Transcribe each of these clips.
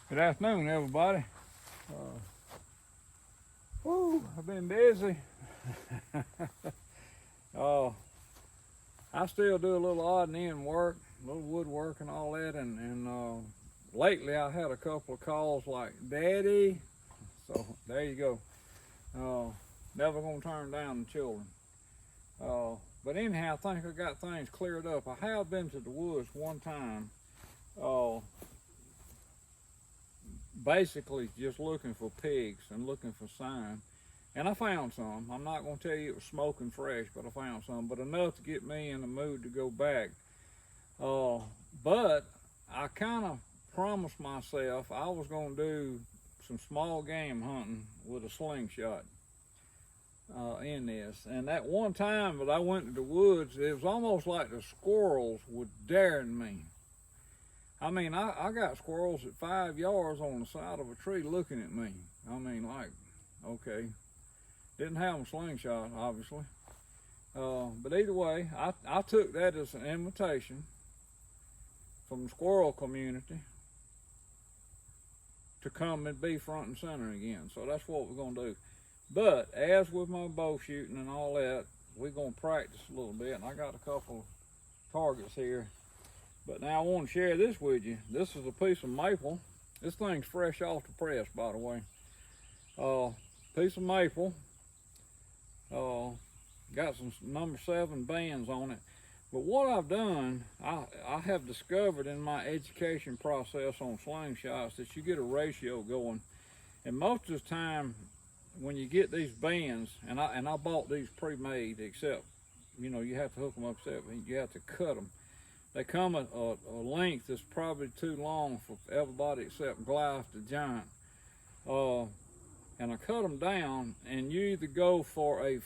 Good afternoon, everybody. I've been busy. uh, I still do a little odd and end work, a little woodwork and all that, and lately I had a couple of calls like, Daddy, so there you go. Never gonna turn down the children. But anyhow, I think I got things cleared up. I have been to the woods one time, basically just looking for pigs and looking for sign. And I found some. I'm not going to tell you it was smoking fresh, but I found some. But enough to get me in the mood to go back. But I kind of promised myself I was going to do some small game hunting with a slingshot in this. And that one time that I went to the woods, it was almost like the squirrels were daring me. I mean, I got squirrels at 5 yards on the side of a tree looking at me. I mean, like, okay. Didn't have them slingshot, obviously. But either way, I took that as an invitation from the squirrel community to come and be front and center again. So that's what we're going to do. But as with my bow shooting and all that, we're going to practice a little bit. And I got a couple of targets here. But now I want to share this with you. This is a piece of maple. This thing's fresh off the press, by the way. Piece of maple. Got some number 7 bands on it. But what I've done, I have discovered in my education process on slingshots that you get a ratio going. And most of the time, when you get these bands, and I bought these pre-made, except, you know, you have to hook them up, except you have to cut them. They come at a length that's probably too long for everybody except Goliath the Giant. And I cut them down, and you either go for a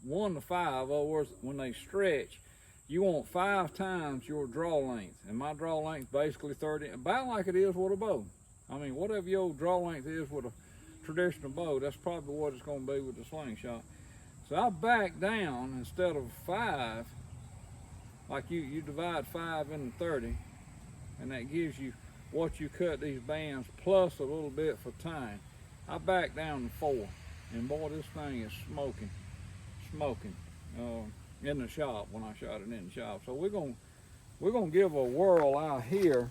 1 to 5, in other words, when they stretch, you want 5 times your draw length. And my draw length basically 30, about like it is with a bow. I mean, whatever your draw length is with a traditional bow, that's probably what it's going to be with the slingshot. So I back down instead of 5. Like you divide 5 into 30, and that gives you what you cut these bands plus a little bit for time. I back down to 4, and boy, this thing is smoking in the shop when I shot it in the shop. So we're gonna give a whirl out here.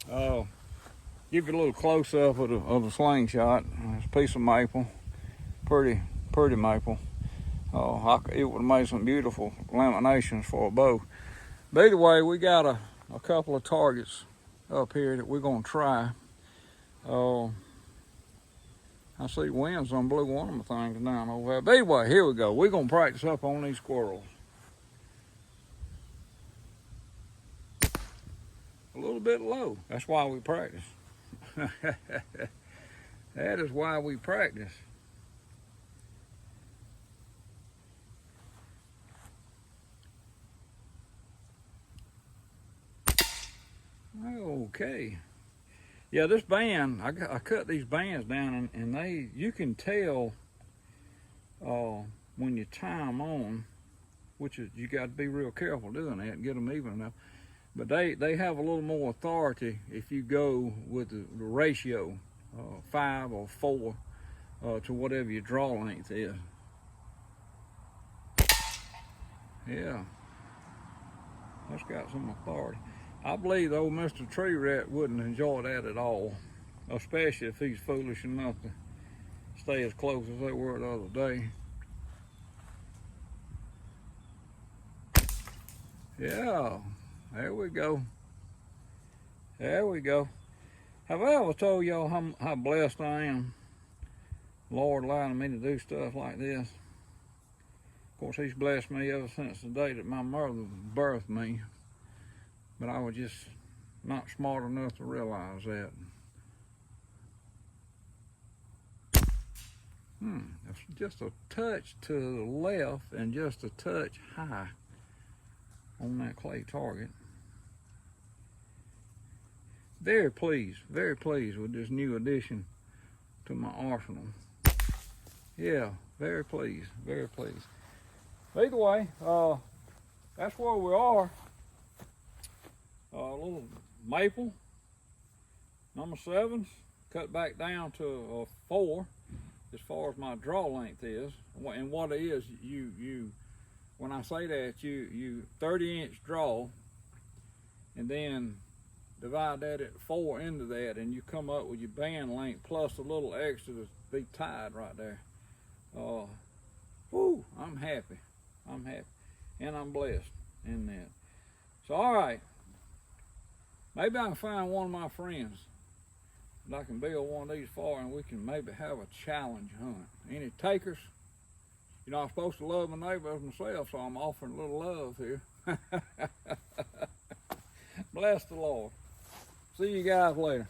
Give you a little close up of the slingshot. It's a piece of maple, pretty maple. It would have made some beautiful laminations for a bow. But either way, we got a couple of targets up here that we're going to try. I see winds on blew one of my things down over there. But anyway, here we go. We're going to practice up on these squirrels. A little bit low. That's why we practice. That is why we practice. Okay. Yeah, this band, I cut these bands down, and you can tell when you tie them on, which is, you got to be real careful doing that and get them even enough. But they have a little more authority if you go with the ratio, 5 or 4 to whatever your draw length is. Yeah, that's got some authority. I believe old Mr. Tree Rat wouldn't enjoy that at all, especially if he's foolish enough to stay as close as they were the other day. Yeah, there we go. There we go. Have I ever told y'all how blessed I am? Lord allowing me to do stuff like this. Of course, he's blessed me ever since the day that my mother birthed me. But I was just not smart enough to realize that. It's just a touch to the left and just a touch high on that clay target. Very pleased with this new addition to my arsenal. Yeah, very pleased. Either way, that's where we are. A little maple, Number 7's cut back down to a 4 as far as my draw length is. And what it is, when I say that, you 30-inch draw, and then divide that at 4 into that, and you come up with your band length plus a little extra to be tied right there. Whoo, I'm happy. I'm happy. And I'm blessed in that. So, all right. Maybe I can find one of my friends that I can build one of these for, and we can maybe have a challenge hunt. Any takers? You know, I'm supposed to love my neighbor as myself, so I'm offering a little love here. Bless the Lord. See you guys later.